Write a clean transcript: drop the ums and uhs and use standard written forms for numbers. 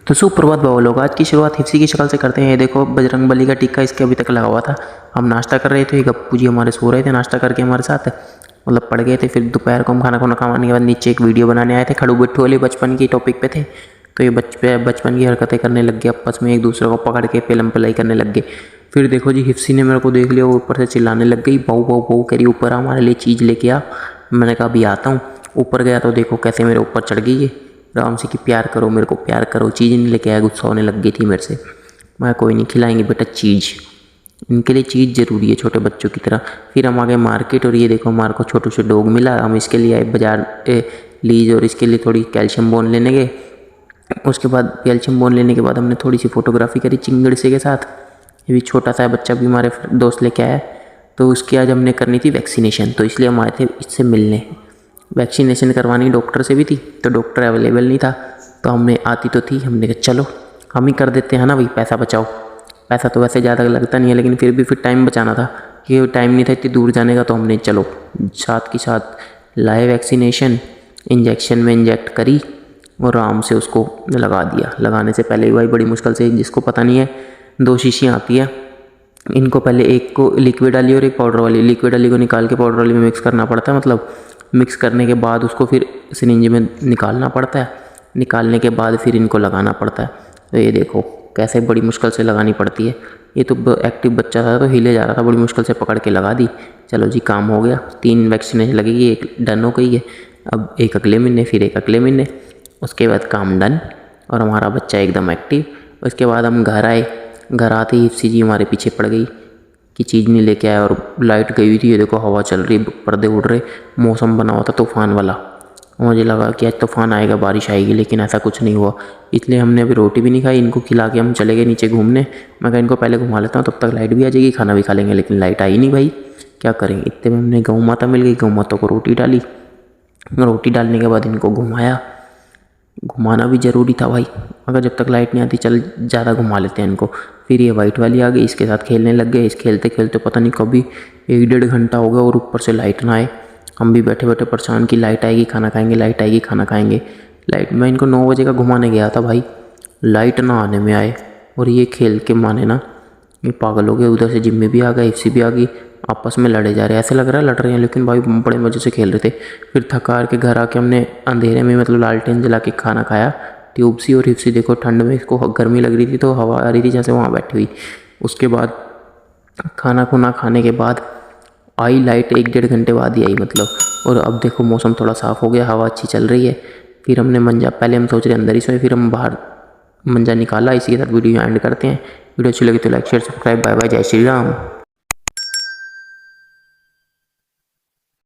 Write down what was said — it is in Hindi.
तो सुप्रभात बाबा लोग, आज की शुरुआत हिप्सी की शक्ल से करते हैं। ये देखो बजरंगबली का टिक्का इसके अभी तक लगा हुआ था। हम नाश्ता कर रहे थे, गप्पू जी हमारे सो रहे थे नाश्ता करके हमारे साथ, मतलब पड़ गए थे। फिर दोपहर को हम खाना खाने के बाद नीचे एक वीडियो बनाने आए थे, खड़ू बिट्ठू वाले बचपन की टॉपिक पे थे। तो ये बचपन की हरकतें करने लग गए, आपस में एक दूसरे को पकड़ के पेलम पलाई करने लग गए। फिर देखो जी हिप्सी ने मेरे को देख लिया, वो ऊपर से चिल्लाने लग गई, बाऊ बाऊ बाऊ कह रही, ऊपर हमारे लिए चीज़ लेके आ। मैंने कहा अभी आता हूँ। ऊपर गया तो देखो कैसे मेरे ऊपर चढ़ गई है, राम से कि प्यार करो, मेरे को प्यार करो, चीज़ नहीं लेके आया, गुस्सा होने लग गई थी मेरे से। मैं कोई नहीं, खिलाएंगे बेटा चीज़, इनके लिए चीज़ ज़रूरी है छोटे बच्चों की तरह। फिर हम आ गए मार्केट, और ये देखो हमारे को छोटे छोटे डॉग मिला, हम इसके लिए आए बाजार लीज, और इसके लिए थोड़ी कैल्शियम बोन लेने गए। उसके बाद कैल्शियम बोन लेने के बाद हमने थोड़ी सी फोटोग्राफी करी चिंगड़ से के साथ। ये भी छोटा सा बच्चा भी हमारे दोस्त लेके आया, तो उसकी आज हमने करनी थी वैक्सीनेशन, तो इसलिए हम आए थे इससे मिलने। वैक्सीनेशन करवानी डॉक्टर से भी थी, तो डॉक्टर अवेलेबल नहीं था, तो हमने आती तो थी, हमने कहा चलो हम ही कर देते हैं ना भाई, पैसा बचाओ। पैसा तो वैसे ज़्यादा लगता नहीं है, लेकिन फिर टाइम बचाना था, कि टाइम नहीं था इतनी दूर जाने का, तो हमने चलो साथ के साथ लाए वैक्सीनेशन। इंजेक्शन में इंजेक्ट करी और आराम से उसको लगा दिया। लगाने से पहले भाई बड़ी मुश्किल से, जिसको पता नहीं है 2 शीशियाँ आती है, इनको पहले एक को लिक्विड वाली और एक पाउडर वाली, लिक्विड वाली को निकाल के पाउडर वाली में मिक्स करना पड़ता है, मतलब मिक्स करने के बाद उसको फिर सिरिंज में निकालना पड़ता है, निकालने के बाद फिर इनको लगाना पड़ता है। तो ये देखो कैसे बड़ी मुश्किल से लगानी पड़ती है। ये तो एक्टिव बच्चा था तो हिले जा रहा था, बड़ी मुश्किल से पकड़ के लगा दी। चलो जी काम हो गया, 3 वैक्सीनेशन लगेगी, एक डन हो गई है। अब एक अगले महीने, फिर एक अगले महीने, उसके बाद काम डन, और हमारा बच्चा एकदम एक्टिव। उसके बाद हम घर आए, घर आते ही हिप्सी जी हमारे पीछे पड़ गई कि चीज़ नहीं लेके आया, और लाइट गई हुई थी। ये देखो हवा चल रही, पर्दे उड़ रहे, मौसम बना हुआ था तूफान वाला। मुझे लगा कि आज तूफान आएगा, बारिश आएगी, लेकिन ऐसा कुछ नहीं हुआ। इसलिए हमने अभी रोटी भी नहीं खाई, इनको खिला के हम चले गए नीचे घूमने। मैं कहा इनको पहले घुमा लेता हूँ, तब तक लाइट भी आ जाएगी, खाना भी खा लेंगे। लेकिन लाइट आई नहीं भाई, क्या करें। इतने में हमने गौ माता मिल गई, गौ माता को रोटी डाली, रोटी डालने के बाद इनको घुमाया। घुमाना भी ज़रूरी था भाई, अगर जब तक लाइट नहीं आती चल ज़्यादा घुमा लेते हैं इनको। फिर ये वाइट वाली आ गई, इसके साथ खेलने लग गए। इस खेलते खेलते पता नहीं कभी 1-1.5 घंटा हो गया, और ऊपर से लाइट ना आए। हम भी बैठे बैठे परेशान कि लाइट आएगी खाना खाएंगे, लाइट आएगी खाना खाएंगे। लाइट, मैं इनको 9 बजे का घुमाने गया था भाई, लाइट ना आने में आए, और ये खेल के माने ना, ये पागल हो गए। उधर से जिम्मी भी आ गए, हिप्सी भी आ गई, आपस में लड़े जा रहे हैं, ऐसे लग रहा है लड़ रहे हैं, लेकिन भाई बड़े मज़े से खेल रहे थे। फिर थका के घर आके हमने अंधेरे में, मतलब लालटेन जला के खाना खाया। ट्यूब सी और हिप्सी देखो ठंड में, इसको गर्मी लग रही थी तो हवा आ रही थी जैसे वहाँ बैठी हुई। उसके बाद खाना खुना खाने के बाद आई लाइट, 1-1.5 घंटे बाद ही आई मतलब। और अब देखो मौसम थोड़ा साफ़ हो गया, हवा अच्छी चल रही है। फिर हमने मंजा, पहले हम सोच रहे अंदर ही सोए, फिर हम बाहर मंजा निकाला। इसी के साथ वीडियो एंड करते हैं। वीडियो अच्छी लगी तो like share subscribe. Bye bye, जय श्री राम।